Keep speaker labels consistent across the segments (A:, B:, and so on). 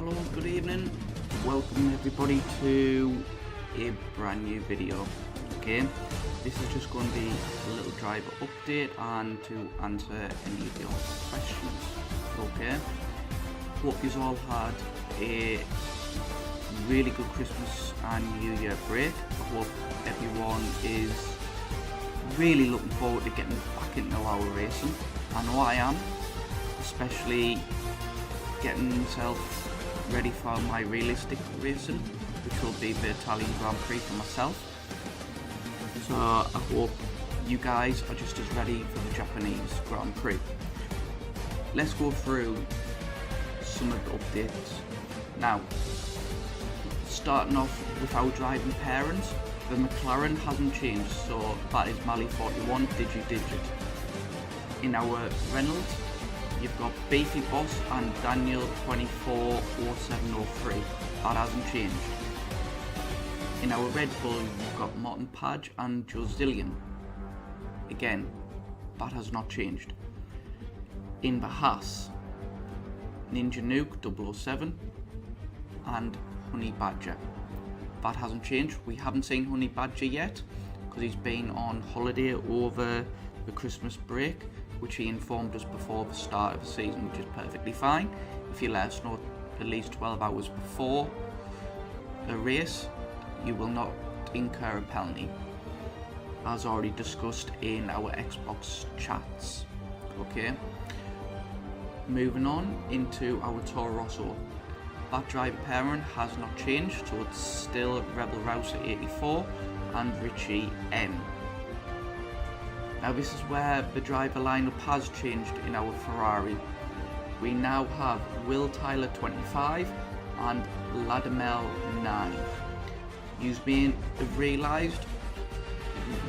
A: Hello, good evening. Welcome everybody to a brand new video. Okay, this is just going to be a little driver update and to answer any of your questions. Okay, hope you all had a really good Christmas and New Year break. I hope everyone is really looking forward to getting back into our racing. I know I am, especially getting myself ready for my realistic racing, which will be the Italian Grand Prix for myself. So I hope you guys are just as ready for the Japanese Grand Prix. Let's go through some of the updates. Now, starting off with our driving parents, the McLaren hasn't changed, so that is Mali 41 Digit. In our Reynolds, you've got Beefy Boss and Daniel 240703. That hasn't changed. In our Red Bull, you've got Martin Page and Josilian. Again, that has not changed. In the Haas, Ninja Nuke 007 and Honey Badger. That hasn't changed. We haven't seen Honey Badger yet because he's been on holiday over the Christmas break, which he informed us before the start of the season, which is perfectly fine. If you let us know at least 12 hours before a race, you will not incur a penalty, as already discussed in our Xbox chats. Okay, moving on into our Toro Rosso. That driver parent has not changed, so it's still Rebel Rouser 84 and Richie M. Now this is where the driver lineup has changed in our Ferrari. We now have Will Tyler 25 and Ladamel 9. You may have realised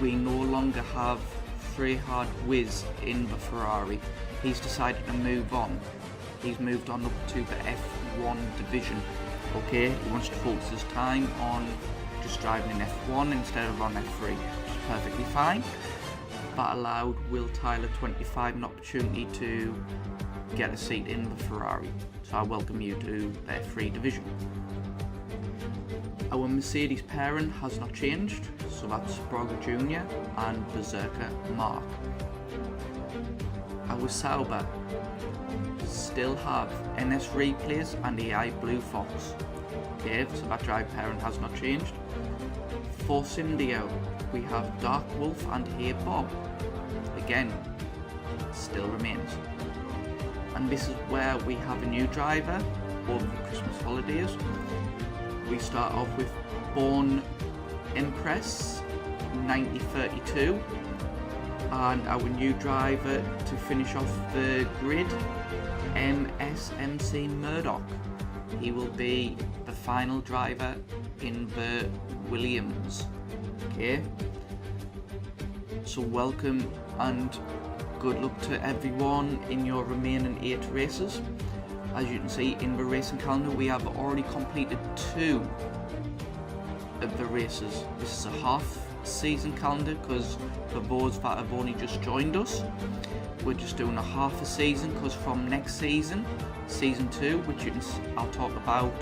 A: we no longer have Freyhard Wiz in the Ferrari. He's decided to move on. He's moved on up to the F1 division. Okay, he wants to focus his time on just driving in F1 instead of on F3, which is perfectly fine. That allowed Will Tyler 25 an opportunity to get a seat in the Ferrari. So I welcome you to the F3 division. Our Mercedes parent has not changed, so that's Sprague Jr. and Berserker Mark. Our Sauber still have NS Replays and AI Blue Fox. Okay, so that drive parent has not changed. Force India, we have Dark Wolf and Hey Bob. Again, still remains. And this is where we have a new driver over the Christmas holidays. We start off with Born Empress 9032, and our new driver to finish off the grid, MSMC Murdoch. He will be the final driver in the Williams. Okay, so welcome and good luck to everyone in your remaining 8 races. As you can see in the racing calendar, we have already completed 2 of the races. This is a half season calendar because for those that have only just joined us, we're just doing a half a season because from next season, season 2, which I'll talk about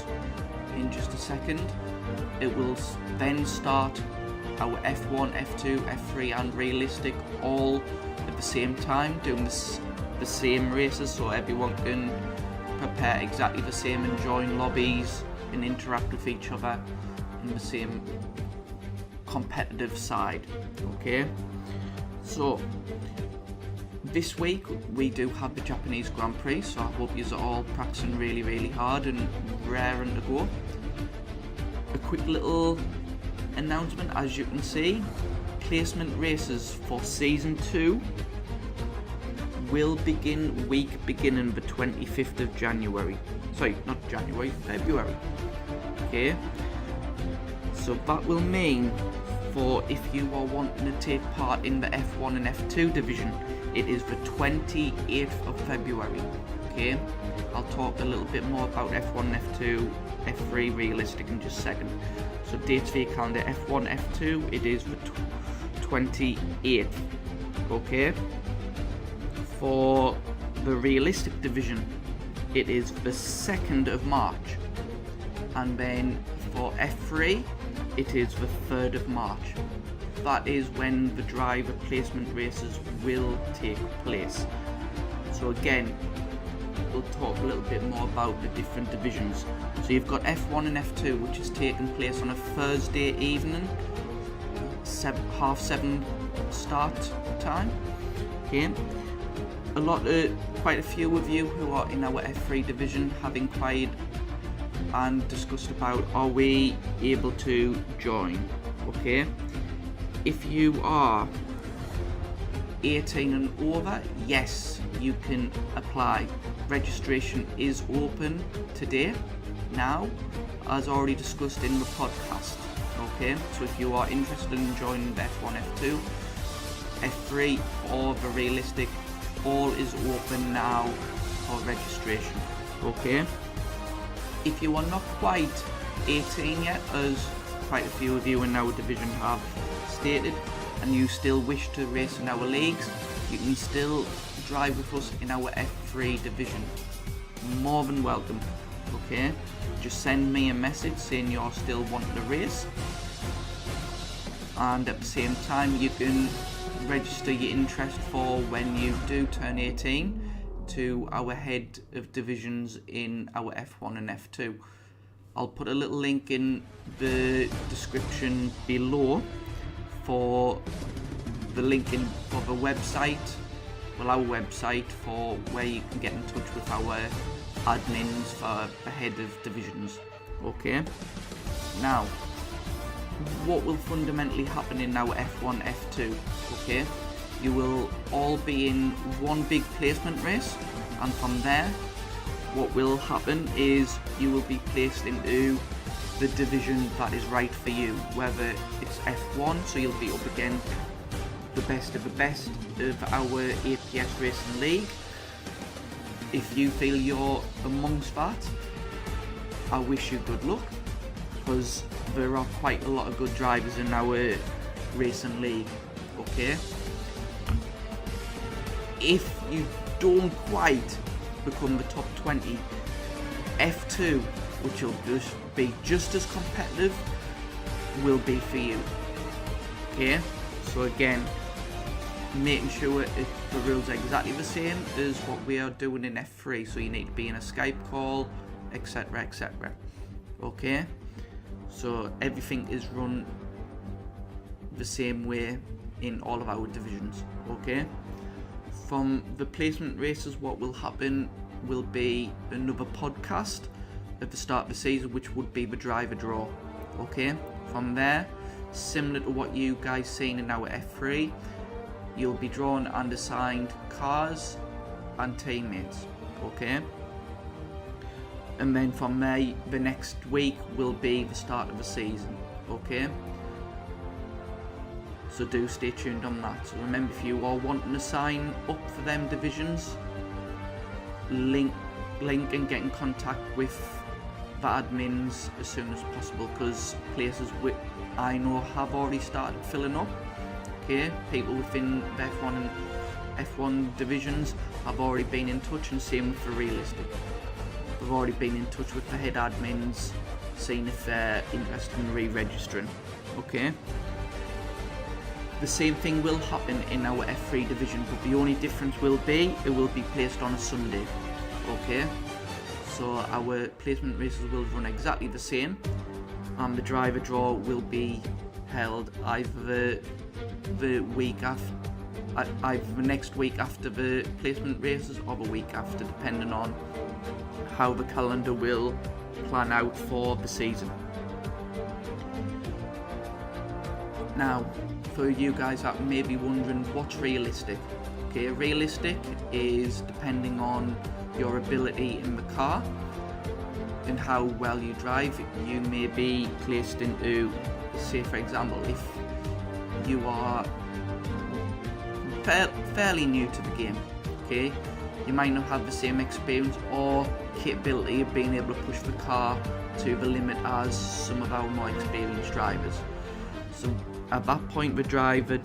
A: in just a second, it will then start our F1, F2, F3 and realistic all at the same time, doing the same races so everyone can prepare exactly the same and join lobbies and interact with each other in the same competitive side. Okay, so this week we do have the Japanese Grand Prix, so I hope you are all practicing really hard and raring to go. A quick little announcement, as you can see, placement races for season 2 will begin beginning the 25th of January. Sorry, not January, February. Okay, so that will mean for if you are wanting to take part in the F1 and F2 division, it is the 28th of February. Okay, I'll talk a little bit more about F1, F2, F3 realistic in just a second. So dates for your calendar, F1, F2, it is the 28th. Okay, for the realistic division, it is the 2nd of March, and then for F3 it is the 3rd of March. That is when the driver placement races will take place. So again, we'll talk a little bit more about the different divisions. So you've got F1 and F2, which is taking place on a Thursday evening, 7:30 start time. Okay. Quite a few of you who are in our F3 division have inquired and discussed about, are we able to join? Okay. If you are 18 and over, yes, you can apply. Registration is open today, now, as already discussed in the podcast. Okay, so if you are interested in joining the F1, F2, F3 or the realistic, all is open now for registration. Okay, if you are not quite 18 yet, as quite a few of you in our division have stated, and you still wish to race in our leagues, you can still drive with us in our F3 division. More than welcome. Okay, just send me a message saying you're still wanting to race, and at the same time you can register your interest for when you do turn 18 to our head of divisions in our F1 and F2. I'll put a little link in the description below for the link in for the website, our website, for where you can get in touch with our admins for the head of divisions. Okay, now what will fundamentally happen in our F1, F2? Okay, you will all be in one big placement race, and from there what will happen is you will be placed into the division that is right for you, whether it's F1, so you'll be up against the best of our APS Racing League. If you feel you're amongst that, I wish you good luck, because there are quite a lot of good drivers in our racing league. Okay, if you don't quite become the top 20, F2, which will be just as competitive, will be for you. Okay, so again, making sure the rules are exactly the same as what we are doing in F3, so you need to be in a Skype call, etc, etc. Okay, so everything is run the same way in all of our divisions. Okay, from the placement races, what will happen will be another podcast at the start of the season, which would be the driver draw. Okay, from there, similar to what you guys seen in our F3, you'll be drawn and assigned cars and teammates. Okay, and then from there, the next week will be the start of the season. Okay, so do stay tuned on that. So remember, if you are wanting to sign up for them divisions, link and get in contact with the admins as soon as possible, because places I know have already started filling up. Okay, people within the F1 and F1 divisions have already been in touch, and same with the realistic. We've already been in touch with the head admins, seeing if they're interested in re-registering. Okay, the same thing will happen in our F3 division, but the only difference will be it will be placed on a Sunday. Okay, so our placement races will run exactly the same, and the driver draw will be held either the next week after the placement races, or the week after, depending on how the calendar will plan out for the season. Now, for you guys that may be wondering, what's realistic? Okay, realistic is depending on your ability in the car and how well you drive. You may be placed into, say for example, if you are fairly new to the game, okay, you might not have the same experience or capability of being able to push the car to the limit as some of our more experienced drivers. So at that point, the driver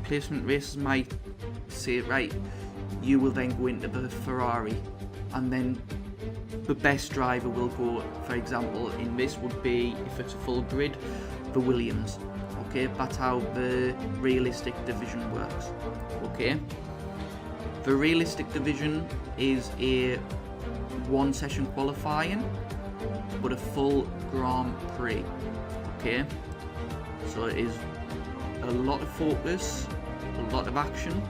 A: placement races might say, right, you will then go into the Ferrari, and then the best driver will go, for example, in this would be, if it's a full grid, the Williams. Okay, that's how the realistic division works. Okay, the realistic division is a one session qualifying, but a full Grand Prix. Okay, so it is a lot of focus, a lot of action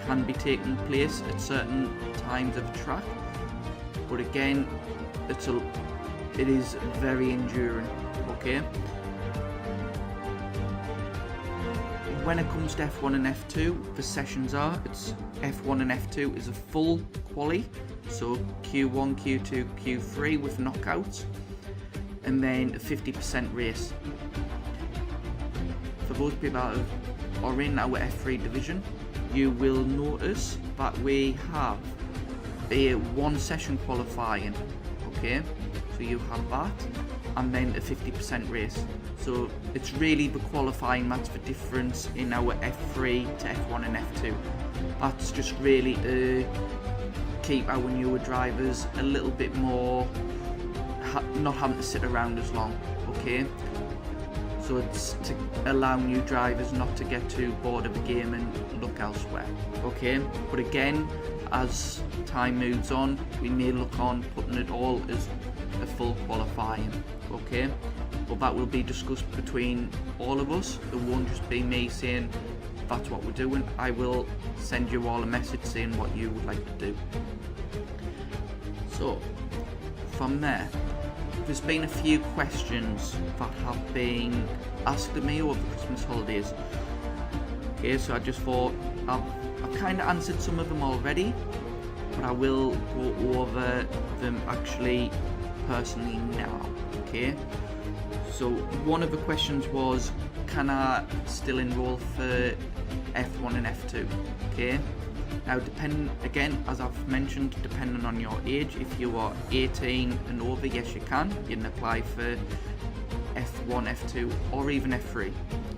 A: can be taking place at certain times of the track, but again, it is very enduring. Okay, when it comes to F1 and F2, the sessions are, it's F1 and F2 is a full quali, so Q1, Q2, Q3 with knockouts, and then a 50% race. For those people that are in our F3 division, you will notice that we have a one session qualifying. Okay, so you have that, and then a 50% race. So it's really the qualifying that's the difference in our F3 to F1 and F2. That's just really to keep our newer drivers a little bit more, not having to sit around as long. Okay, so it's to allow new drivers not to get too bored of the game and look elsewhere. Okay, but again, as time moves on, we may look on putting it all as a full qualifying. Okay, but that will be discussed between all of us. It won't just be me saying that's what we're doing. I will send you all a message saying what you would like to do. So from there, there's been a few questions that have been asked of me over the Christmas holidays. Okay, so I just thought I've kind of answered some of them already, but I will go over them actually personally now. Okay, so one of the questions was, can I still enroll for F1 and F2? Okay, now again, as I've mentioned, depending on your age, if you are 18 and over, yes you can apply for F1, F2 or even F3.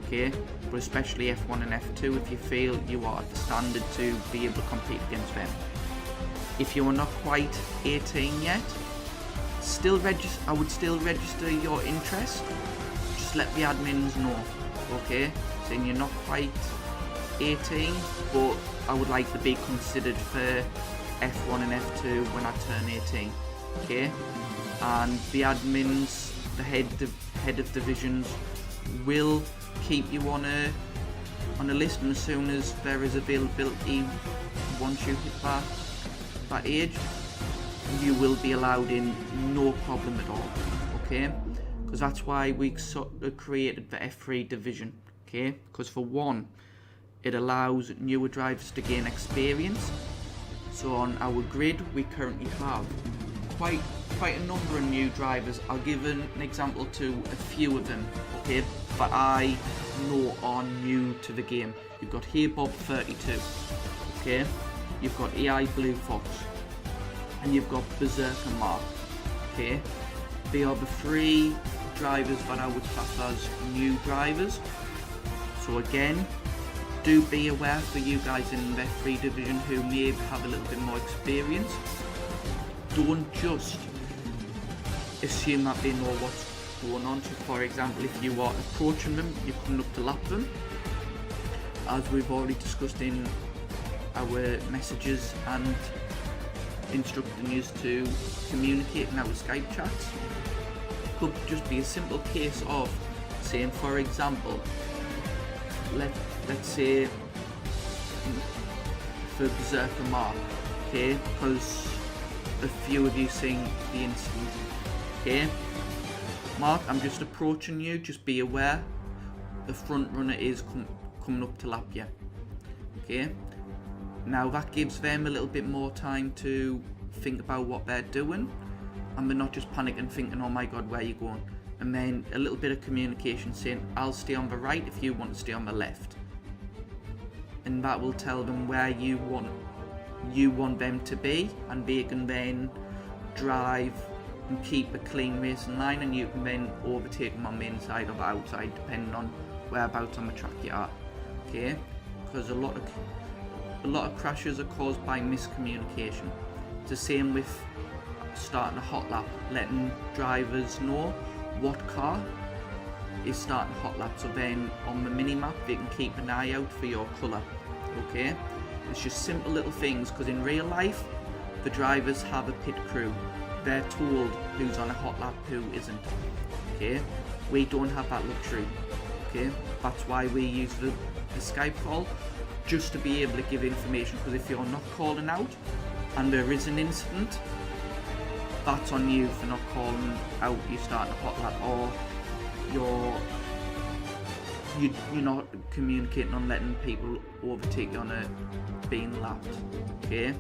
A: Okay, but especially F1 and F2 if you feel you are at the standard to be able to compete against them. If you are not quite 18 yet, I would still register your interest. Just let the admins know. Okay, saying you're not quite 18, but I would like to be considered for F1 and F2 when I turn 18. Okay, and the admins, the head of divisions, will keep you on a list, and as soon as there is availability, once you hit that age, you will be allowed in, no problem at all. Okay, because that's why we sort of created the F3 division. Okay, because for one, it allows newer drivers to gain experience. So on our grid, we currently have quite a number of new drivers. I'll give an example to a few of them, okay, that I know are new to the game. You've got here Bob 32, okay, you've got AI Blue Fox, and you've got Berserker Mark. Okay, they are the three drivers that I would class as new drivers. So again, do be aware for you guys in the F3 division who may have a little bit more experience. Don't just assume that they know what's going on. So for example, if you are approaching them, you're coming up to lap them, as we've already discussed in our messages and instructing you to communicate in our Skype chats. Could just be a simple case of saying, for example, let's say for Berserker Mark, okay, because a few of you seen the incident. Okay, Mark, I'm just approaching you, just be aware the front runner is coming up to lap you. Okay, now that gives them a little bit more time to think about what they're doing, and they're not just panicking thinking, oh my god, where are you going? And then a little bit of communication saying, I'll stay on the right if you want to stay on the left, and that will tell them where you want them to be, and they can then drive and keep a clean racing line, and you can then overtake them on the inside or the outside depending on whereabouts on the track you are. Okay, because a lot of crashes are caused by miscommunication. It's the same with starting a hot lap, letting drivers know what car is starting a hot lap, so then on the mini map they can keep an eye out for your colour. Okay, it's just simple little things, because in real life the drivers have a pit crew. They're told who's on a hot lap, who isn't. Okay, we don't have that luxury. Okay, that's why we use the Skype call, just to be able to give information, because if you're not calling out and there is an incident, that's on you for not calling out you starting a hot lap, or you're not communicating on letting people overtake you on a being lapped. Okay,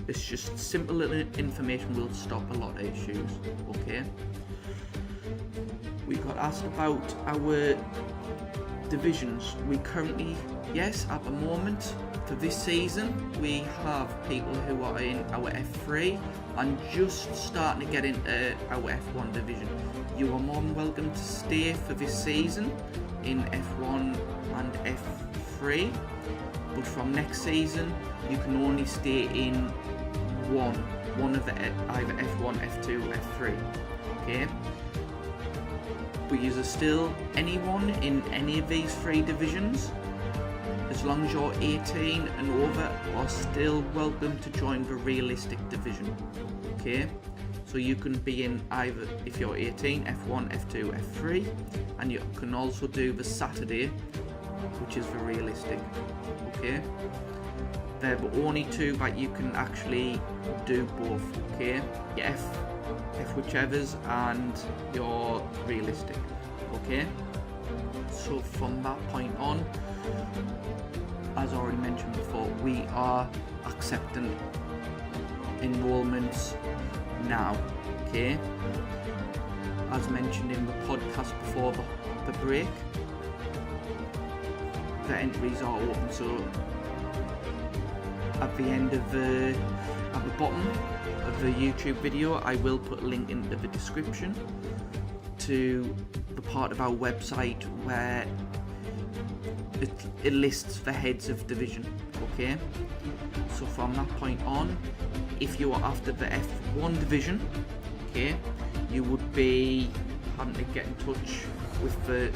A: it's just simple little information will stop a lot of issues. Okay, we got asked about our divisions. We currently, yes, at the moment for this season we have people who are in our F3 and just starting to get into our F1 division. You are more than welcome to stay for this season in F1 and F3, but from next season you can only stay in one of the either F1, F2, F3. Okay, but you are still anyone in any of these three divisions, as long as you're 18 and over, are still welcome to join the realistic division. Okay, so you can be in either, if you're 18, F1, F2, F3, and you can also do the Saturday, which is the realistic. Okay, they're the only two that you can actually do both. Okay, your F whichever's and your realistic. Okay, so from that point on, as already mentioned before, we are accepting enrollments now. Okay, as mentioned in the podcast before the break, the entries are open, so at the end of at the bottom of the YouTube video I will put a link into the description to the part of our website where it lists the heads of division. Okay, so from that point on, if you are after the F1 division, okay, you would be having to get in touch with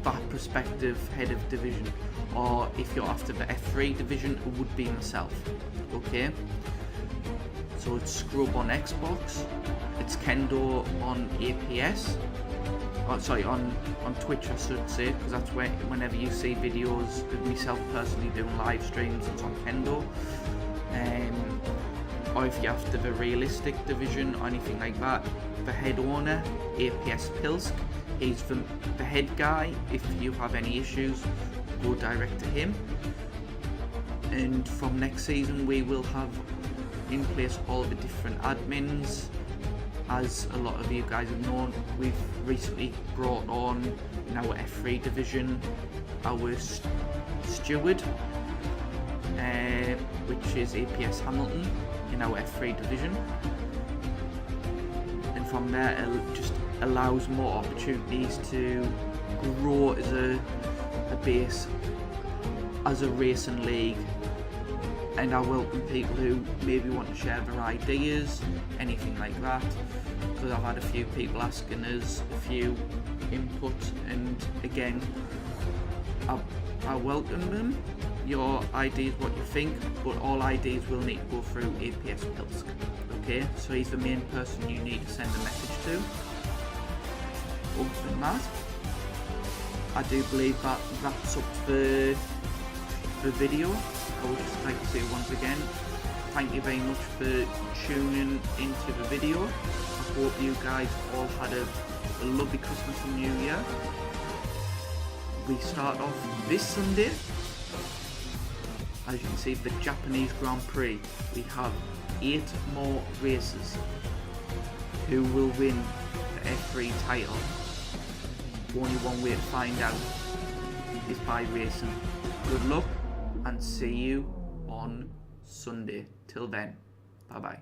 A: that prospective head of division, or if you're after the F3 division, it would be myself. Okay, so it's Scrub on Xbox, it's Kendo on APS, on Twitch I should say, because that's where whenever you see videos of myself personally doing live streams, it's on Kendo. Or if you're after the realistic division or anything like that, the head owner, APS Pilsk, he's the head guy. If you have any issues, go direct to him. And from next season we will have in place all the different admins. As a lot of you guys have known, we've recently brought on in our F3 division our steward, which is APS Hamilton in our F3 division, and from there it just allows more opportunities to grow as a base, as a racing league. And I welcome people who maybe want to share their ideas, anything like that, because I've had a few people asking us a few input, and again, I welcome them, your ideas, what you think, but all ideas will need to go through APS Pilsk. Okay, so he's the main person you need to send a message to. Other than that, I do believe that wraps up the video. I would just like to say once again, thank you very much for tuning into the video. I hope you guys all had a lovely Christmas and New Year. We start off this Sunday, as you can see, the Japanese Grand Prix. We have 8 more races. Who will win the F3 title? Only one way to find out is by racing. Good luck, and see you on Sunday. Till then, bye bye.